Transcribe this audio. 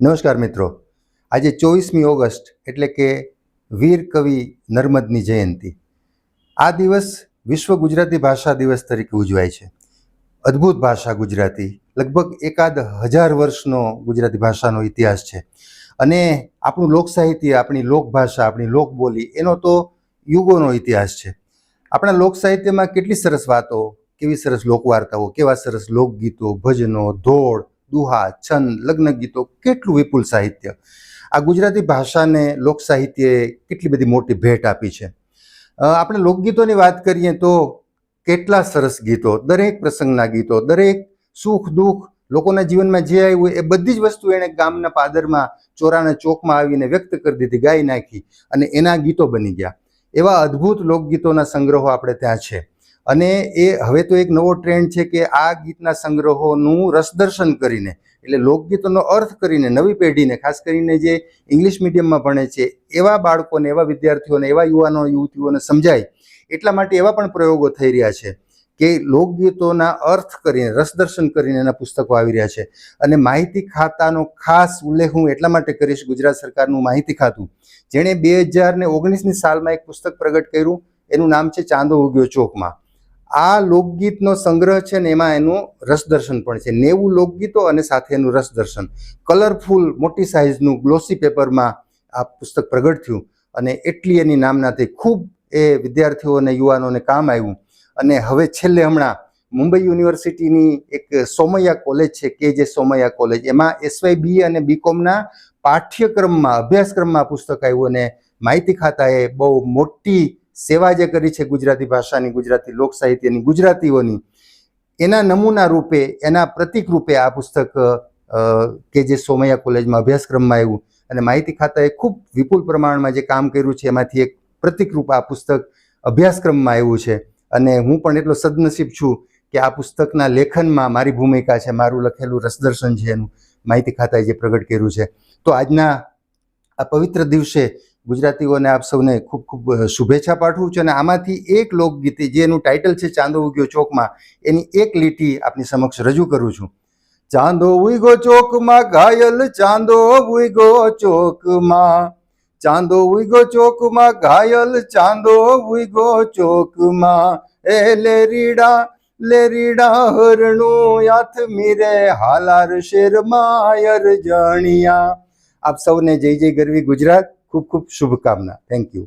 નમસ્કાર મિત્રો, આજે 24મી ઓગસ્ટ એટલે કે વીર કવિ નર્મદની જયંતિ. આ દિવસ વિશ્વ ગુજરાતી ભાષા દિવસ તરીકે ઉજવાય છે. અદ્ભુત ભાષા ગુજરાતી, લગભગ એકાદ હજાર વર્ષનો ગુજરાતી ભાષાનો ઇતિહાસ છે અને આપણું લોક સાહિત્ય, આપણી લોકભાષા, આપણી લોકબોલી એનો તો યુગોનો ઇતિહાસ છે. આપણા લોક સાહિત્યમાં કેટલી સરસ વાતો, કેવી સરસ લોકવાર્તાઓ, કેવા સરસ લોકગીતો, ભજનો, ધોળ, દુહા, છંદ, લગ્ન ગીતો, કેટલું વિપુલ સાહિત્ય. આ ગુજરાતી ભાષાને લોક સાહિત્યએ કેટલી બધી મોટી ભેટ આપી છે. આપણે લોકગીતોની વાત કરીએ તો કેટલા સરસ ગીતો, દરેક પ્રસંગના ગીતો, દરેક સુખ દુઃખ, લોકોના જીવનમાં જે આવ્યું એ બધી જ વસ્તુ એણે ગામના પાદરમાં, ચોરાના ચોકમાં આવીને વ્યક્ત કરી દીધી, ગાઈ નાખી અને એના ગીતો બની ગયા. એવા અદ્ભુત લોકગીતોના સંગ્રહો આપણે ત્યાં છે અને એ હવે તો એક નવો ટ્રેન્ડ છે કે આ ગીતના સંગ્રહોનું રસદર્શન કરીને, એટલે લોકગીતોનો અર્થ કરીને નવી પેઢીને, ખાસ કરીને જે ઇંગ્લિશ મીડિયમમાં ભણે છે એવા બાળકોને, એવા વિદ્યાર્થીઓને, એવા યુવાનો યુવતીઓને સમજાય એટલા માટે એવા પણ પ્રયોગો થઈ રહ્યા છે કે લોકગીતોના અર્થ કરીને, રસદર્શન કરીને એના પુસ્તકો આવી રહ્યા છે. અને માહિતી ખાતાનો ખાસ ઉલ્લેખ હું એટલા માટે કરીશ, ગુજરાત સરકારનું માહિતી ખાતું, જેણે 2019ની સાલમાં એક પુસ્તક પ્રગટ કર્યું, એનું નામ છે ચાંદો ઉગ્યો ચોકમાં. આ લોકગીતનો સંગ્રહ છે ને એમાં એનું રસદર્શન પણ છે. 90 લોકગીતો અને સાથે એનું રસદર્શન, કલરફુલ મોટી સાઇઝનું ગ્લોસી પેપરમાં આ પુસ્તક પ્રગટ થયું અને એટલી એની નામનાથી ખૂબ એ વિદ્યાર્થીઓને, યુવાનોને કામ આવ્યું. અને હવે છેલ્લે હમણાં મુંબઈ યુનિવર્સિટીની એક સોમૈયા કોલેજ છે, કે સોમૈયા કોલેજ, એમાં SYB અને BComના પાઠ્યક્રમમાં, અભ્યાસક્રમમાં પુસ્તક આવ્યું અને માહિતી ખાતાએ બહુ મોટી સેવા જે કરી છે ગુજરાતી ભાષાની, ગુજરાતી લોક સાહિત્યની, ગુજરાતીઓની, એના નમૂના રૂપે, એના પ્રતિક રૂપે આ પુસ્તક કે સોમૈયા કોલેજમાં અભ્યાસક્રમમાં આવ્યું અને માહિતી ખાતાએ ખૂબ વિપુલ પ્રમાણમાં જે કામ કર્યું છે એમાંથી એક પ્રતિકરૂપ આ પુસ્તક અભ્યાસક્રમમાં આવ્યું છે. અને હું પણ એટલો સદનસીબ છું કે આ પુસ્તકના લેખનમાં મારી ભૂમિકા છે, મારું લખેલું રસદર્શન છે એનું માહિતી ખાતાએ જે પ્રગટ કર્યું છે. તો આજના આ પવિત્ર દિવસે ગુજરાતીઓને આપ સૌને ખૂબ ખૂબ શુભેચ્છા પાઠવું છું. અને આમાંથી એક લોકગીત જેનું ટાઇટલ છે ચાંદો ઉગ્યો ચોકમાં, એની એક લીટી આપની સમક્ષ રજૂ કરું છું. ચાંદો ઉગ્યો ચોકમાં ઘાયલ, ચાંદો ઉગ્યો ચોકમાં, ચાંદો ઉગ્યો ચોકમાં ઘાયલ, ચાંદો ઉગ્યો ચોકમાં, એ લેરીડા હરણું યાથ મીરે, હાલાર શેરમાં અરજણિયા. આપ સૌને જય જય ગરવી ગુજરાત, ખૂબ ખૂબ શુભકામના. Thank you.